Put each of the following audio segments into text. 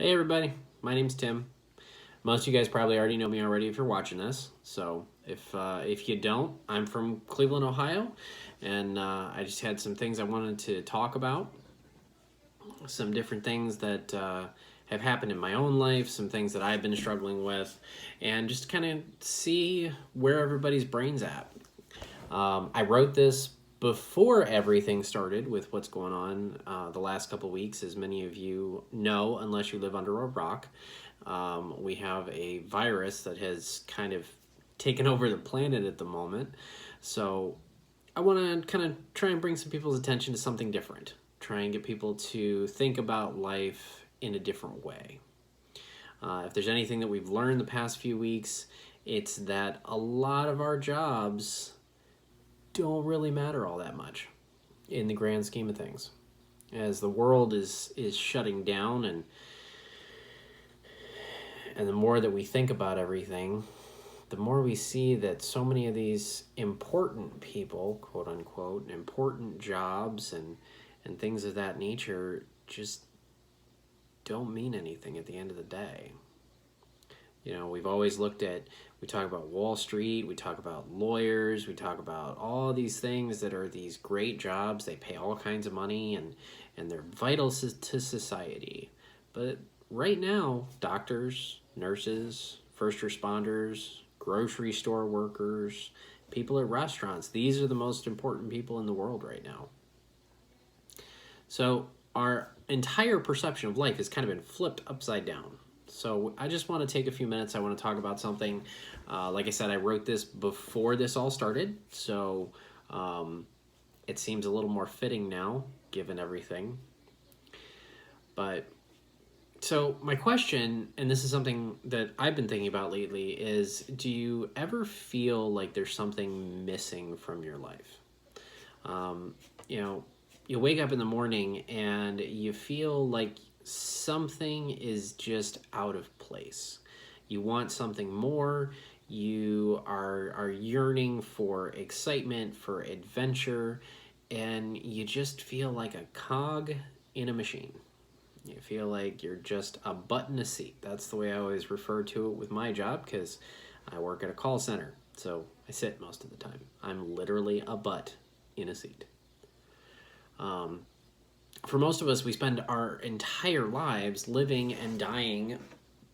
Hey everybody, my name's Tim. Most of you guys probably already know me already if you're watching this. So if you don't, I'm from Cleveland, Ohio, and I just had some things I wanted to talk about, some different things that have happened in my own life, some things that I've been struggling with, and just kind of see where everybody's brain's at. I wrote this before everything started with what's going on the last couple weeks. As many of you know, unless you live under a rock, we have a virus that has kind of taken over the planet at the moment. So I want to kind of try and bring some people's attention to something different. Try and get people to think about life in a different way. If there's anything that we've learned the past few weeks, it's that a lot of our jobs don't really matter all that much in the grand scheme of things. As the world is shutting down and the more that we think about everything, the more we see that so many of these important people, quote unquote, important jobs and things of that nature just don't mean anything at the end of the day. You know, we've always looked at, we talk about Wall Street, we talk about lawyers, we talk about all these things that are these great jobs. They pay all kinds of money and they're vital to society. But right now, doctors, nurses, first responders, grocery store workers, people at restaurants, these are the most important people in the world right now. So our entire perception of life has kind of been flipped upside down. So I just want to take a few minutes. I want to talk about something. Like I said, I wrote this before this all started, so it seems a little more fitting now, given everything. But so my question, and this is something that I've been thinking about lately, is do you ever feel like there's something missing from your life? You know, you wake up in the morning and you feel like something is just out of place. You want something more. You are yearning for excitement, for adventure, and you just feel like a cog in a machine. You feel like you're just a butt in a seat. That's the way I always refer to it with my job because I work at a call center. So I sit most of the time. I'm literally a butt in a seat. For most of us, we spend our entire lives living and dying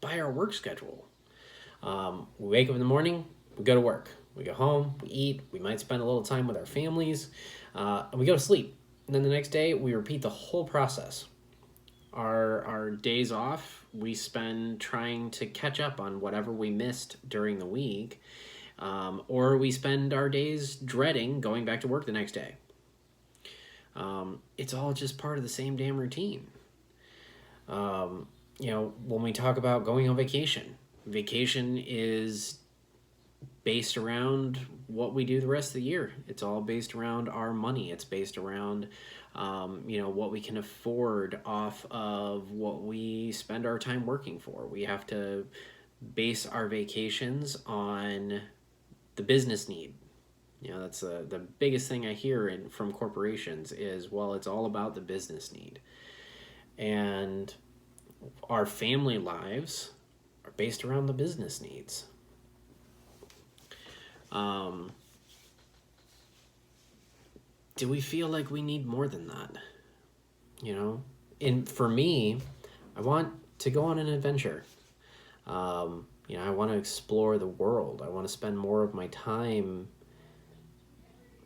by our work schedule. We wake up in the morning, we go to work. We go home, we eat, we might spend a little time with our families, and we go to sleep. And then the next day, we repeat the whole process. Our days off, we spend trying to catch up on whatever we missed during the week, or we spend our days dreading going back to work the next day. It's all just part of the same damn routine. You know, when we talk about going on vacation, vacation is based around what we do the rest of the year. It's all based around our money. It's based around, what we can afford off of what we spend our time working for. We have to base our vacations on the business need. You know, that's the biggest thing I hear from corporations is, well, it's all about the business need. And our family lives are based around the business needs. Do we feel like we need more than that? You know? And for me, I want to go on an adventure. I want to explore the world. I want to spend more of my time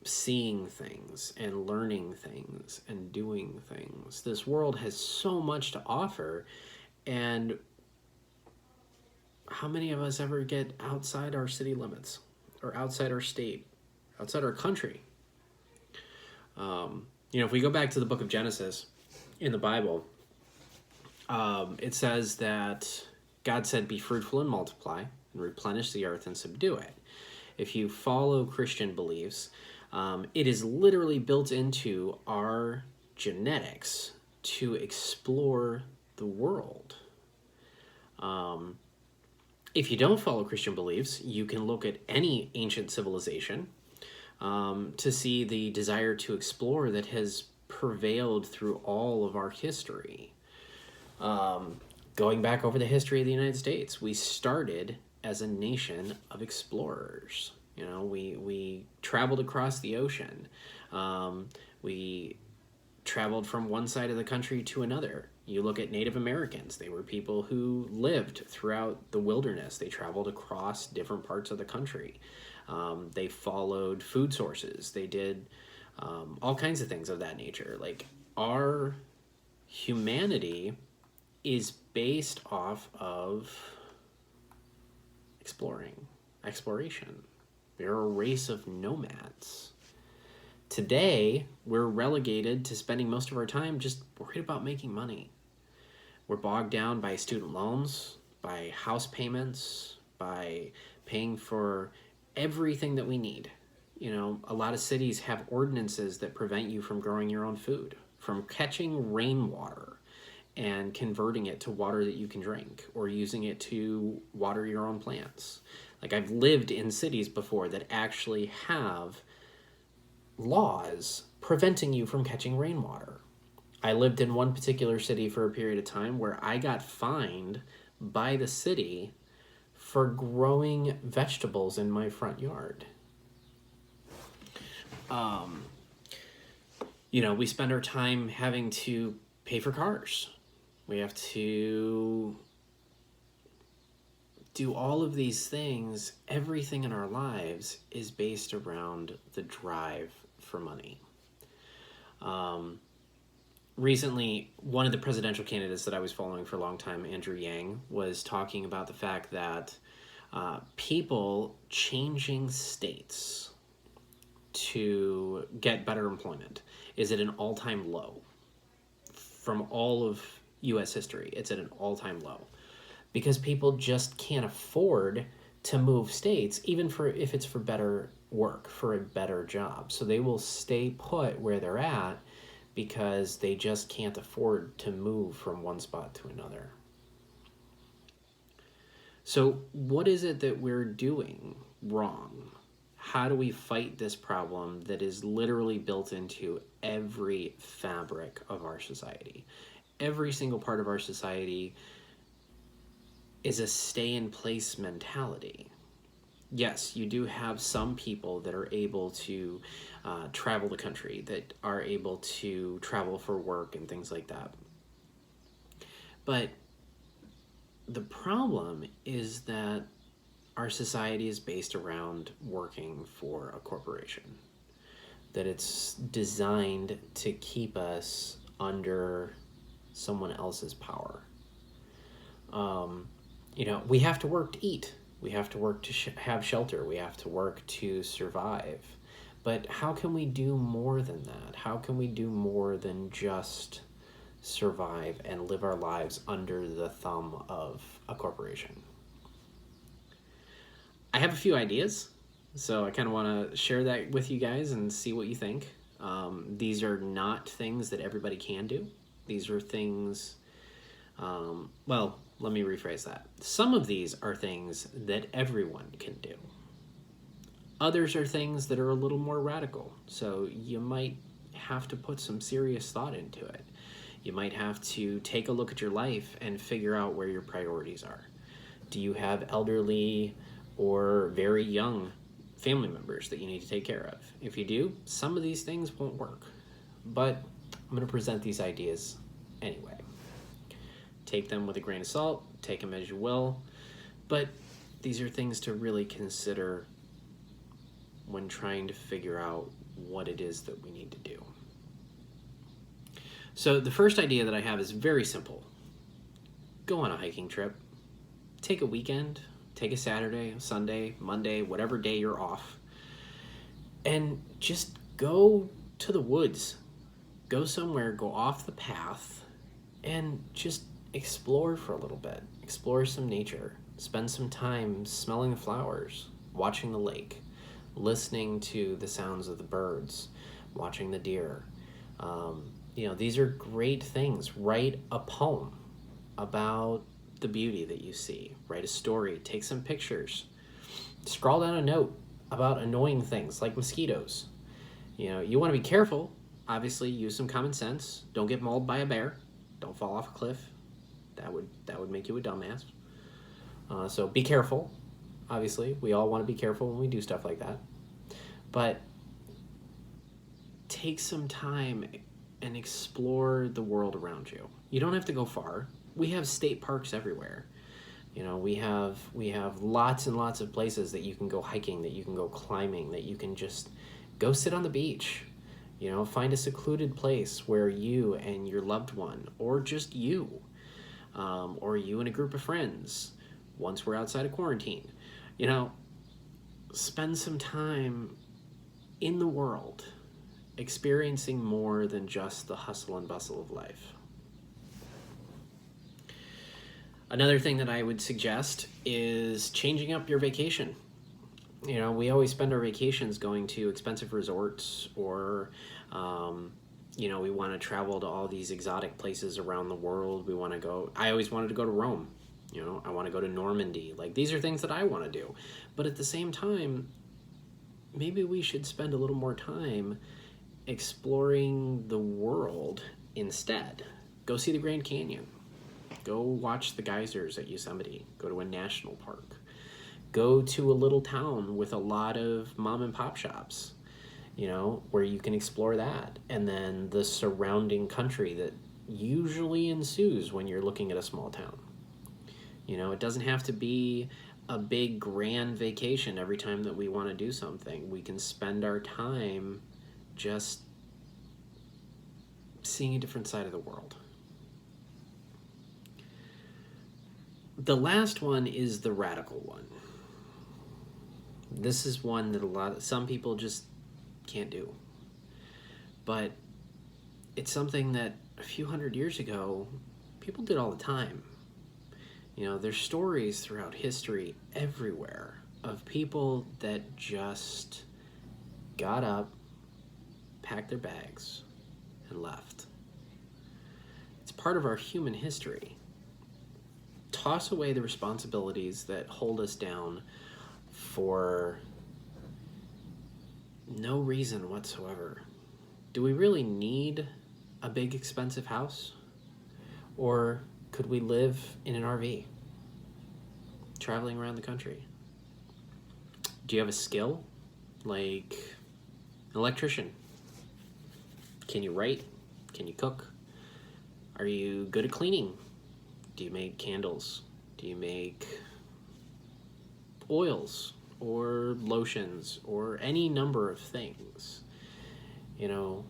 seeing things and learning things and doing things. This world has so much to offer, and how many of us ever get outside our city limits or outside our state, outside our country? If we go back to the book of Genesis in the Bible, it says that God said, "Be fruitful and multiply and replenish the earth and subdue it." If you follow Christian beliefs, it is literally built into our genetics to explore the world. If you don't follow Christian beliefs, you can look at any ancient civilization to see the desire to explore that has prevailed through all of our history. going back over the history of the United States, we started as a nation of explorers. You know, we traveled across the ocean. We traveled from one side of the country to another. You look at Native Americans, they were people who lived throughout the wilderness. They traveled across different parts of the country. They followed food sources. They did all kinds of things of that nature. Like, our humanity is based off of exploration. We're a race of nomads. Today, we're relegated to spending most of our time just worried about making money. We're bogged down by student loans, by house payments, by paying for everything that we need. You know, a lot of cities have ordinances that prevent you from growing your own food, from catching rainwater and converting it to water that you can drink, or using it to water your own plants. Like, I've lived in cities before that actually have laws preventing you from catching rainwater. I lived in one particular city for a period of time where I got fined by the city for growing vegetables in my front yard. You know, we spend our time having to pay for cars. We have to do all of these things. Everything in our lives is based around the drive for money. Recently, one of the presidential candidates that I was following for a long time, Andrew Yang, was talking about the fact that people changing states to get better employment is at an all-time low. From all of U.S. history, it's at an all-time low. Because people just can't afford to move states, even if it's for better work, for a better job. So they will stay put where they're at because they just can't afford to move from one spot to another. So what is it that we're doing wrong? How do we fight this problem that is literally built into every fabric of our society? Every single part of our society is a stay-in-place mentality. Yes, you do have some people that are able to travel the country, that are able to travel for work and things like that. But the problem is that our society is based around working for a corporation, that it's designed to keep us under someone else's power. You know, we have to work to eat. We have to work to have shelter. We have to work to survive. But how can we do more than that? How can we do more than just survive and live our lives under the thumb of a corporation? I have a few ideas, so I kind of want to share that with you guys and see what you think. These are not things that everybody can do. These are things, well, let me rephrase that. Some of these are things that everyone can do. Others are things that are a little more radical, so you might have to put some serious thought into it. You might have to take a look at your life and figure out where your priorities are. Do you have elderly or very young family members that you need to take care of? If you do, some of these things won't work, but I'm going to present these ideas anyway. Take them with a grain of salt, take them as you will, but these are things to really consider when trying to figure out what it is that we need to do. So the first idea that I have is very simple. Go on a hiking trip. Take a weekend, take a Saturday, Sunday, Monday, whatever day you're off, and just go to the woods. Go somewhere, go off the path, and just explore for a little bit. Explore some nature. Spend some time smelling the flowers, watching the lake, listening to the sounds of the birds, watching the deer. These are great things. Write a poem about the beauty that you see. Write a story. Take some pictures. Scrawl down a note about annoying things like mosquitoes. You want to be careful. Obviously, use some common sense. Don't get mauled by a bear. Don't fall off a cliff. That would make you a dumbass. So be careful. Obviously, we all want to be careful when we do stuff like that. But take some time and explore the world around you. You don't have to go far. We have state parks everywhere. You know, we have lots and lots of places that you can go hiking, that you can go climbing, that you can just go sit on the beach. You know, find a secluded place where you and your loved one, or just you, or you and a group of friends, once we're outside of quarantine, you know, spend some time in the world, experiencing more than just the hustle and bustle of life. Another thing that I would suggest is changing up your vacation. You know, we always spend our vacations going to expensive resorts, or, you know, we want to travel to all these exotic places around the world. I always wanted to go to Rome. You know, I want to go to Normandy. Like, these are things that I want to do. But at the same time, maybe we should spend a little more time exploring the world instead. Go see the Grand Canyon. Go watch the geysers at Yosemite. Go to a national park. Go to a little town with a lot of mom and pop shops, you know, where you can explore that. And then the surrounding country that usually ensues when you're looking at a small town. You know, it doesn't have to be a big grand vacation every time that we want to do something. We can spend our time just seeing a different side of the world. The last one is the radical one. This is one that some people just can't do. But it's something that a few hundred years ago, people did all the time. You know, there's stories throughout history everywhere of people that just got up, packed their bags, and left. It's part of our human history. Toss away the responsibilities that hold us down for no reason whatsoever. Do we really need a big expensive house? Or could we live in an RV, traveling around the country? Do you have a skill, like an electrician? Can you write? Can you cook? Are you good at cleaning? Do you make candles? Do you make oils or lotions or any number of things? You know,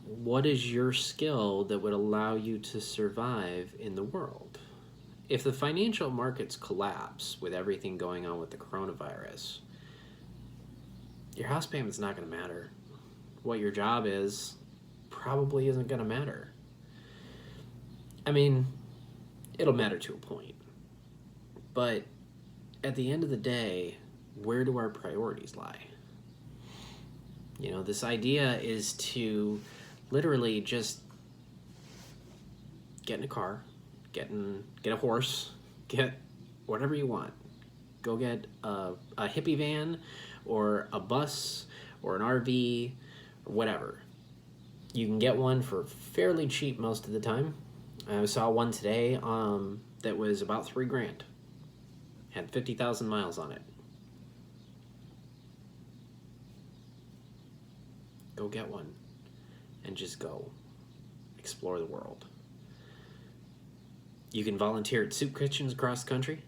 what is your skill that would allow you to survive in the world? If the financial markets collapse with everything going on with the coronavirus, your house payment's not going to matter. What your job is probably isn't going to matter. I mean, it'll matter to a point. But at the end of the day, where do our priorities lie? You know, this idea is to literally just get in a car, get a horse, get whatever you want. Go get a hippie van or a bus or an RV or whatever. You can get one for fairly cheap most of the time. I saw one today that was about $3,000. Had 50,000 miles on it. Go get one and just go explore the world. You can volunteer at soup kitchens across the country.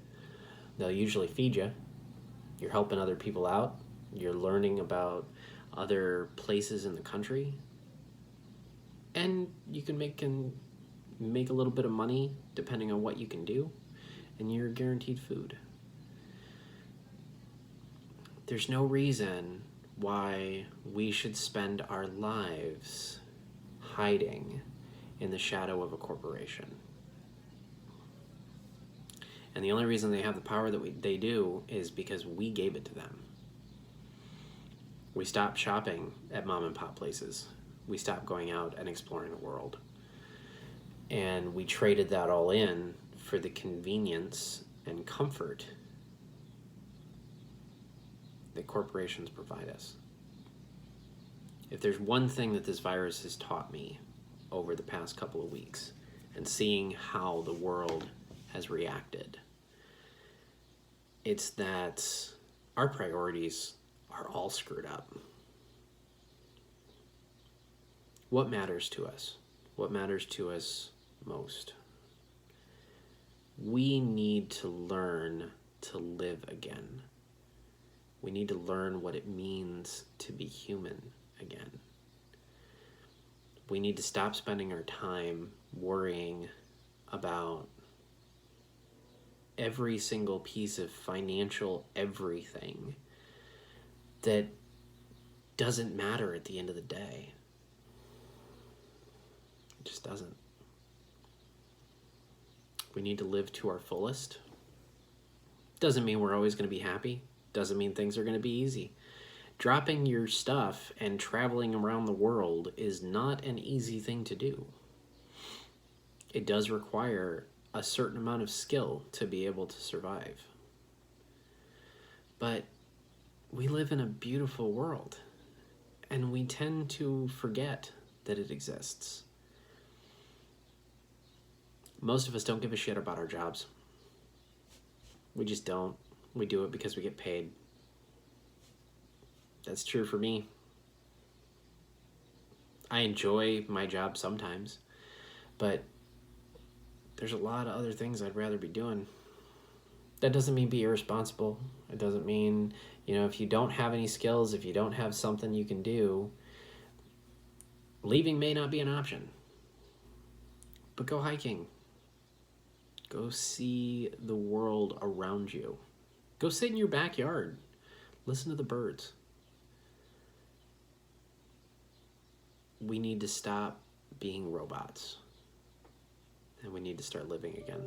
They'll usually feed you. You're helping other people out. You're learning about other places in the country. And you can make a little bit of money depending on what you can do, and you're guaranteed food. There's no reason why we should spend our lives hiding in the shadow of a corporation. And the only reason they have the power that they do is because we gave it to them. We stopped shopping at mom and pop places. We stopped going out and exploring the world. And we traded that all in for the convenience and comfort that corporations provide us. If there's one thing that this virus has taught me over the past couple of weeks, and seeing how the world has reacted. It's that our priorities are all screwed up. What matters to us? What matters to us most? We need to learn to live again. We need to learn what it means to be human again. We need to stop spending our time worrying about every single piece of financial everything that doesn't matter at the end of the day. It just doesn't. We need to live to our fullest. Doesn't mean we're always going to be happy. Doesn't mean things are going to be easy. Dropping your stuff and traveling around the world is not an easy thing to do. It does require a certain amount of skill to be able to survive. But we live in a beautiful world, and we tend to forget that it exists. Most of us don't give a shit about our jobs. We just don't. We do it because we get paid. That's true for me. I enjoy my job sometimes, but there's a lot of other things I'd rather be doing. That doesn't mean be irresponsible. It doesn't mean, if you don't have any skills, if you don't have something you can do, leaving may not be an option. But go hiking. Go see the world around you. Go sit in your backyard. Listen to the birds. We need to stop being robots. And we need to start living again.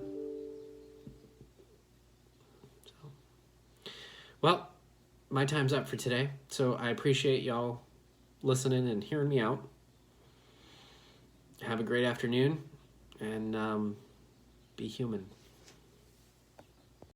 Well, my time's up for today. So I appreciate y'all listening and hearing me out. Have a great afternoon. And be human.